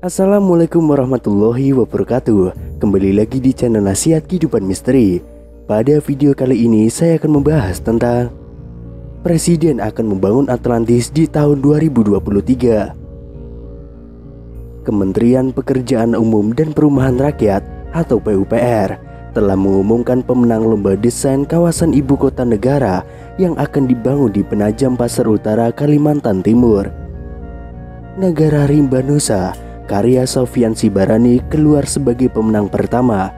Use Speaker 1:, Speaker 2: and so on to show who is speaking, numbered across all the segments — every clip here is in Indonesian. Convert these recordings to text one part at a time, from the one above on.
Speaker 1: Assalamualaikum warahmatullahi wabarakatuh. Kembali lagi di channel Nasihat Kehidupan Misteri. Pada video kali ini saya akan membahas tentang Presiden akan membangun Atlantis di tahun 2023. Kementerian Pekerjaan Umum dan Perumahan Rakyat atau PUPR telah mengumumkan pemenang lomba desain kawasan ibu kota negara yang akan dibangun di Penajam Pasar Utara, Kalimantan Timur. Negara Rimba Nusa karya Sofyan Sibarani keluar sebagai pemenang pertama,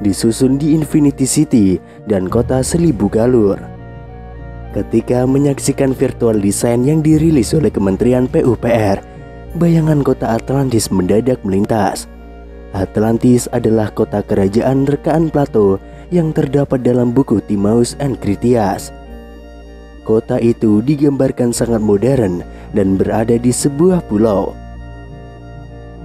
Speaker 1: disusun di Infinity City dan kota Seribu Galur. Ketika menyaksikan virtual desain yang dirilis oleh Kementerian PUPR, bayangan kota Atlantis mendadak melintas. Atlantis adalah kota kerajaan rekaan Plato yang terdapat dalam buku Timaeus and Critias. Kota itu digambarkan sangat modern dan berada di sebuah pulau.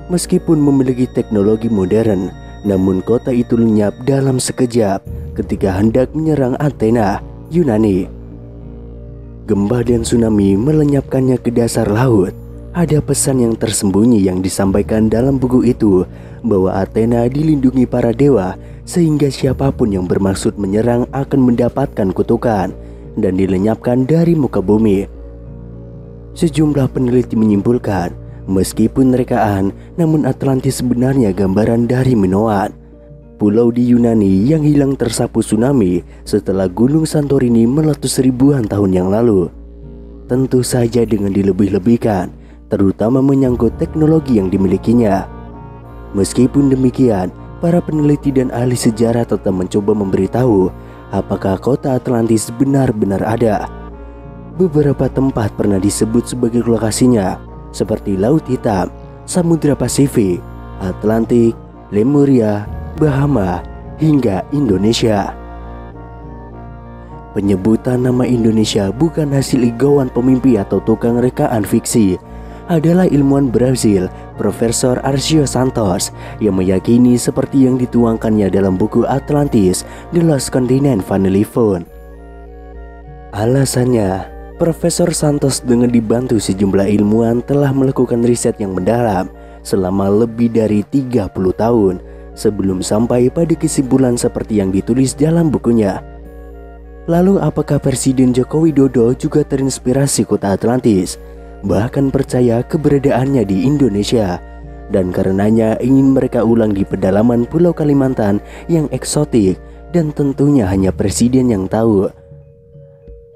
Speaker 1: Meskipun memiliki teknologi modern, namun kota itu lenyap dalam sekejap ketika hendak menyerang Athena, Yunani. Gempa dan tsunami melenyapkannya ke dasar laut. Ada pesan yang tersembunyi yang disampaikan dalam buku itu, bahwa Athena dilindungi para dewa sehingga siapapun yang bermaksud menyerang akan mendapatkan kutukan dan dilenyapkan dari muka bumi. Sejumlah peneliti menyimpulkan, meskipun rekaan, namun Atlantis sebenarnya gambaran dari Minoan, pulau di Yunani yang hilang tersapu tsunami setelah gunung Santorini meletus ribuan tahun yang lalu. Tentu saja dengan dilebih-lebihkan, terutama menyangkut teknologi yang dimilikinya. Meskipun demikian, para peneliti dan ahli sejarah tetap mencoba memberitahu apakah kota Atlantis benar-benar ada. Beberapa tempat pernah disebut sebagai lokasinya, seperti Laut Hitam, Samudra Pasifik, Atlantik, Lemuria, Bahama, hingga Indonesia. Penyebutan nama Indonesia bukan hasil igawan pemimpi atau tukang rekaan fiksi. Adalah ilmuwan Brazil, Profesor Arcio Santos, yang meyakini seperti yang dituangkannya dalam buku Atlantis, The Lost Continent Finally Found. Alasannya, Profesor Santos dengan dibantu sejumlah ilmuwan telah melakukan riset yang mendalam selama lebih dari 30 tahun sebelum sampai pada kesimpulan seperti yang ditulis dalam bukunya. Lalu apakah Presiden Joko Widodo juga terinspirasi kota Atlantis, bahkan percaya keberadaannya di Indonesia, dan karenanya ingin mereka ulang di pedalaman Pulau Kalimantan yang eksotik dan tentunya hanya Presiden yang tahu?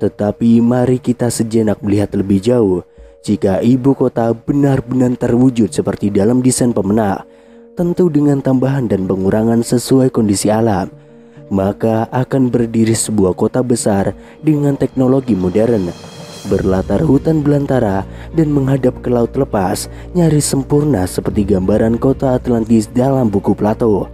Speaker 1: Tetapi mari kita sejenak melihat lebih jauh. Jika ibu kota benar-benar terwujud seperti dalam desain pemenang, tentu dengan tambahan dan pengurangan sesuai kondisi alam, maka akan berdiri sebuah kota besar dengan teknologi modern, berlatar hutan belantara dan menghadap ke laut lepas, nyaris sempurna seperti gambaran kota Atlantis dalam buku Plato.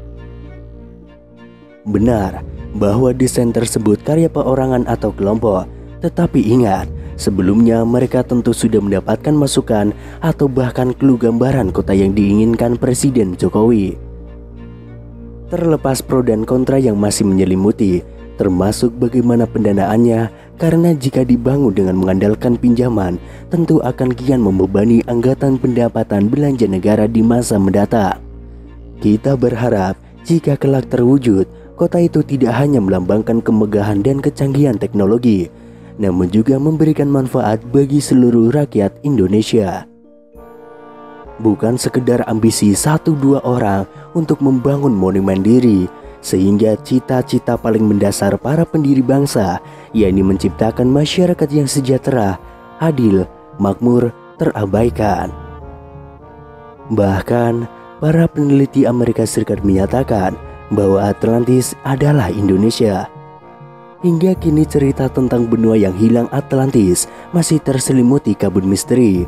Speaker 1: Benar bahwa desain tersebut karya perorangan atau kelompok, tetapi ingat, sebelumnya mereka tentu sudah mendapatkan masukan atau bahkan clue gambaran kota yang diinginkan Presiden Jokowi. Terlepas pro dan kontra yang masih menyelimuti, termasuk bagaimana pendanaannya, karena jika dibangun dengan mengandalkan pinjaman, tentu akan kian membebani anggaran pendapatan belanja negara di masa mendatang. Kita berharap jika kelak terwujud, kota itu tidak hanya melambangkan kemegahan dan kecanggihan teknologi, namun juga memberikan manfaat bagi seluruh rakyat Indonesia. Bukan sekedar ambisi 1-2 orang untuk membangun monumen diri, sehingga cita-cita paling mendasar para pendiri bangsa, yakni menciptakan masyarakat yang sejahtera, adil, makmur, terabaikan. Bahkan, para peneliti Amerika Serikat menyatakan bahwa Atlantis adalah Indonesia. Hingga kini cerita tentang benua yang hilang Atlantis masih terselimuti kabut misteri.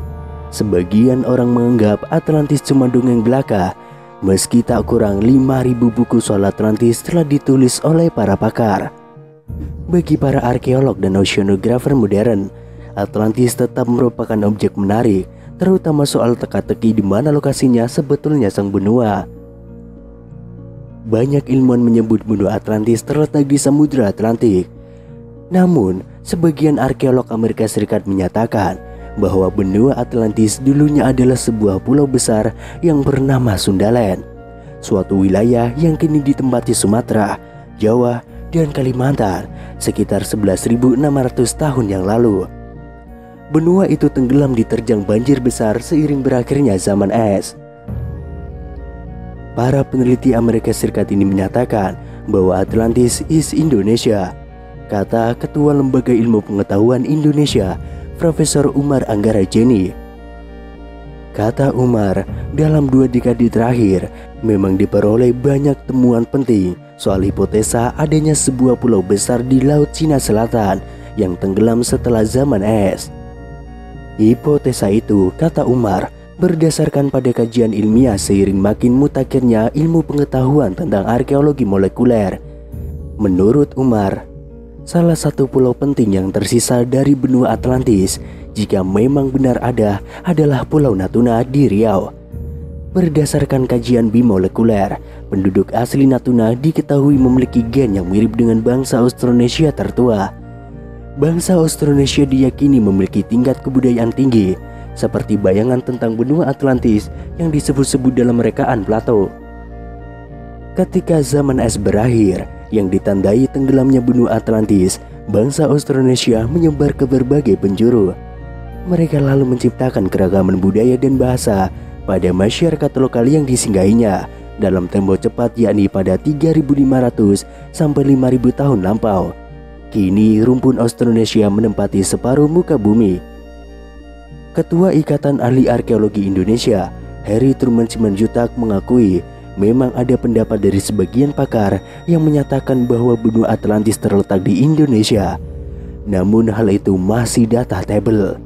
Speaker 1: Sebagian orang menganggap Atlantis cuma dongeng belaka, meski tak kurang 5.000 buku soal Atlantis telah ditulis oleh para pakar. Bagi para arkeolog dan oceanografer modern, Atlantis tetap merupakan objek menarik, terutama soal teka-teki di mana lokasinya sebetulnya sang benua. Banyak ilmuwan menyebut benua Atlantis terletak di Samudra Atlantik. Namun, sebagian arkeolog Amerika Serikat menyatakan bahwa benua Atlantis dulunya adalah sebuah pulau besar yang bernama Sundaland, suatu wilayah yang kini ditempati Sumatera, Jawa, dan Kalimantan sekitar 11.600 tahun yang lalu. Benua itu tenggelam diterjang banjir besar seiring berakhirnya zaman es. Para peneliti Amerika Serikat ini menyatakan bahwa Atlantis is Indonesia, kata Ketua Lembaga Ilmu Pengetahuan Indonesia, Profesor Umar Anggarajeni. Kata Umar, dalam 2 dekade terakhir memang diperoleh banyak temuan penting soal hipotesa adanya sebuah pulau besar di Laut Cina Selatan yang tenggelam setelah zaman es. Hipotesa itu, kata Umar, berdasarkan pada kajian ilmiah seiring makin mutakhirnya ilmu pengetahuan tentang arkeologi molekuler. Menurut Umar, salah satu pulau penting yang tersisa dari benua Atlantis, jika memang benar ada, adalah Pulau Natuna di Riau. Berdasarkan kajian bimolekuler, penduduk asli Natuna diketahui memiliki gen yang mirip dengan bangsa Austronesia tertua. Bangsa Austronesia diyakini memiliki tingkat kebudayaan tinggi, seperti bayangan tentang benua Atlantis yang disebut-sebut dalam rekaan Plato. Ketika zaman es berakhir yang ditandai tenggelamnya benua Atlantis, bangsa Austronesia menyebar ke berbagai penjuru. Mereka lalu menciptakan keragaman budaya dan bahasa pada masyarakat lokal yang disinggahinya dalam tempo cepat, yakni pada 3.500 sampai 5.000 tahun lampau. Kini rumpun Austronesia menempati separuh muka bumi. Ketua Ikatan Ahli Arkeologi Indonesia, Heri Truman Simanjuntak, mengakui memang ada pendapat dari sebagian pakar yang menyatakan bahwa benua Atlantis terletak di Indonesia. Namun hal itu masih debatable.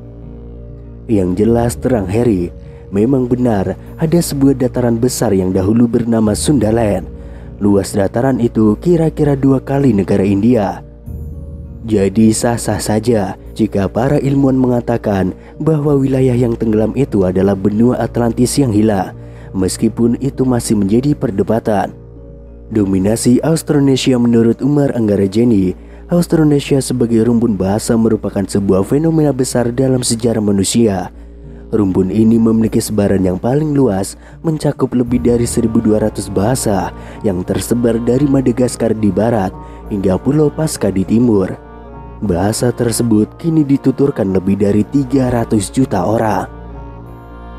Speaker 1: Yang jelas terang Heri, memang benar ada sebuah dataran besar yang dahulu bernama Sundaland. Luas dataran itu kira-kira 2 kali negara India. Jadi sah-sah saja jika para ilmuwan mengatakan bahwa wilayah yang tenggelam itu adalah benua Atlantis yang hilang, meskipun itu masih menjadi perdebatan. Dominasi Austronesia. Menurut Umar Anggarajeni, Austronesia sebagai rumpun bahasa merupakan sebuah fenomena besar dalam sejarah manusia. Rumpun ini memiliki sebaran yang paling luas, mencakup lebih dari 1.200 bahasa yang tersebar dari Madagaskar di barat hingga Pulau Paska di timur. Bahasa tersebut kini dituturkan lebih dari 300 juta orang.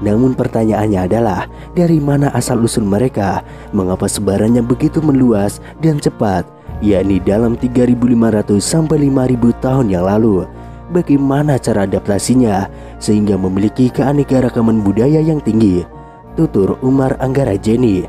Speaker 1: Namun pertanyaannya adalah, dari mana asal-usul mereka? Mengapa sebarannya begitu meluas dan cepat, yakni dalam 3.500 sampai 5.000 tahun yang lalu? Bagaimana cara adaptasinya sehingga memiliki keanekaragaman budaya yang tinggi? Tutur Umar Anggarajeni.